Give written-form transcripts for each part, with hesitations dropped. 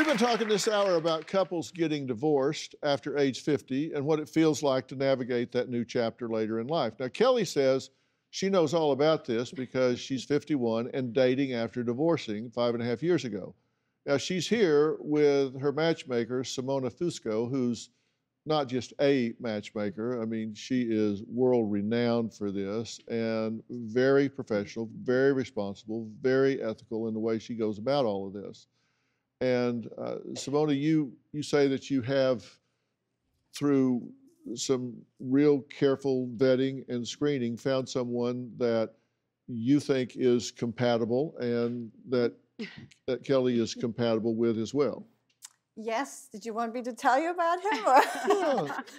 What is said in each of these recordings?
We've been talking this hour about couples getting divorced after age 50 and what it feels like to navigate that new chapter later in life. Now, Kelly says she knows all about this because she's 51 and dating after divorcing 5.5 years ago. Now, she's here with her matchmaker, Simona Fusco, who's not just a matchmaker. I mean, she is world renowned for this and very professional, very responsible, very ethical in the way she goes about all of this. And Simona, you say that you have, through some real careful vetting and screening, found someone that you think is compatible and that Kelly is compatible with as well. Yes. Did you want me to tell you about him? Or?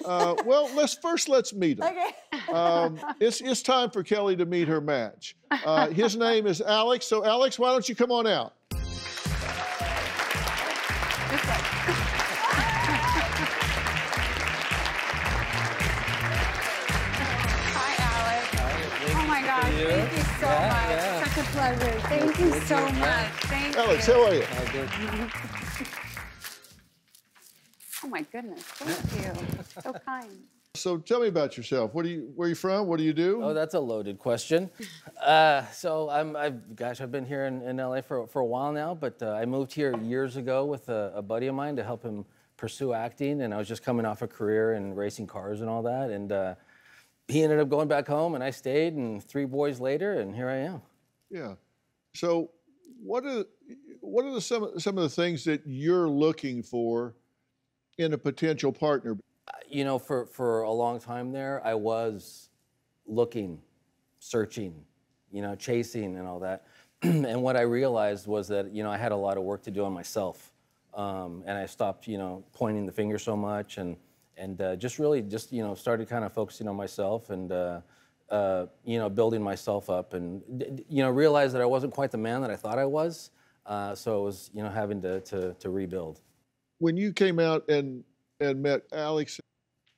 Yeah. Well, let's meet him. Okay. It's time for Kelly to meet her match. His name is Alex. So, Alex, why don't you come on out? Thank you so much. Yeah. Such a pleasure. Thank you so much. Thank you. Alex, how are you? Oh my goodness, thank you. So kind. So tell me about yourself. Where are you from? What do you do? Oh, that's a loaded question. So I've been here in LA for a while now, but I moved here years ago with a buddy of mine to help him pursue acting, and I was just coming off a career in racing cars and all that, and he ended up going back home, and I stayed, and 3 boys later, and here I am. Yeah. So what are some of the things that you're looking for in a potential partner? You know, for a long time there, I was looking, searching, you know, chasing and all that. And what I realized was that, you know, I had a lot of work to do on myself. And I stopped, you know, pointing the finger so much and just really you know, started kind of focusing on myself and, you know, building myself up and, you know, realized that I wasn't quite the man that I thought I was. So it was, you know, having to rebuild. When you came out and met Alex,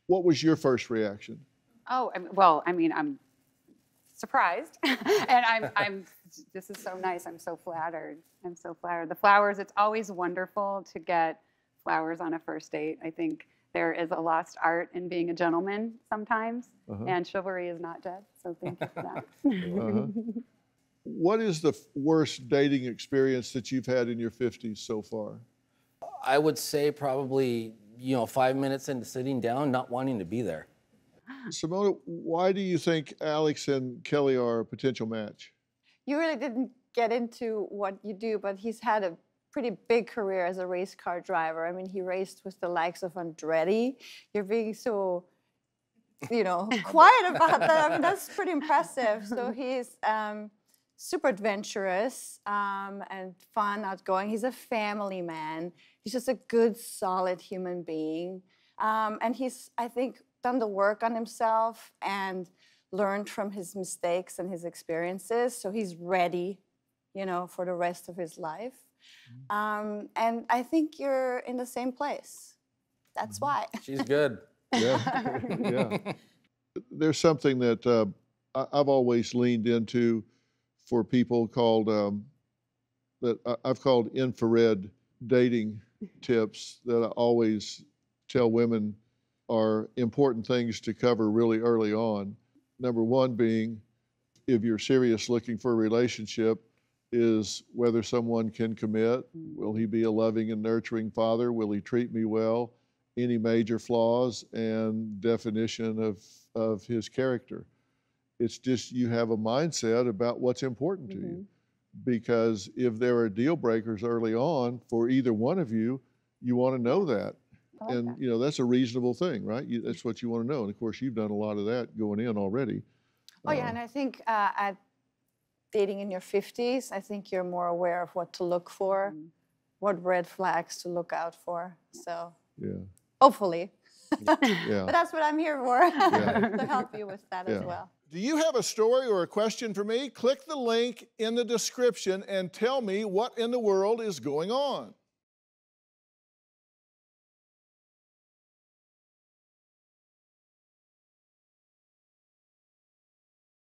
what was your first reaction? Oh, well, I mean, I'm surprised, and this is so nice. I'm so flattered. I'm so flattered. The flowers, it's always wonderful to get flowers on a first date. I think there is a lost art in being a gentleman sometimes, and chivalry is not dead, so thank you for that. What is the worst dating experience that you've had in your 50s so far? I would say probably, you know, 5 minutes into sitting down, not wanting to be there. Simona, why do you think Alex and Kelly are a potential match? You really didn't get into what you do, but he's had a pretty big career as a race car driver. I mean, he raced with the likes of Andretti. You're being so, you know, quiet about that. I mean, that's pretty impressive. So he's super adventurous and fun, outgoing. He's a family man. He's just a good, solid human being. And he's, I think, done the work on himself and learned from his mistakes and his experiences. So he's ready, you know, for the rest of his life. And I think you're in the same place. That's why. She's good. Yeah. Yeah. There's something that I've always leaned into for people called, that I've called infrared dating tips that I always tell women are important things to cover really early on. Number one being, if you're serious looking for a relationship, is whether someone can commit. Will he be a loving and nurturing father? Will he treat me well? Any major flaws and definition of his character. It's just you have a mindset about what's important to you. Because if there are deal breakers early on for either one of you, you want to know that. And, you know, that's a reasonable thing, right? That's what you want to know. And, of course, you've done a lot of that going in already. Oh, yeah, and I think at dating in your 50s, I think you're more aware of what to look for, what red flags to look out for. So, hopefully. Yeah. But that's what I'm here for, to help you with that as well. Do you have a story or a question for me? Click the link in the description and tell me what in the world is going on.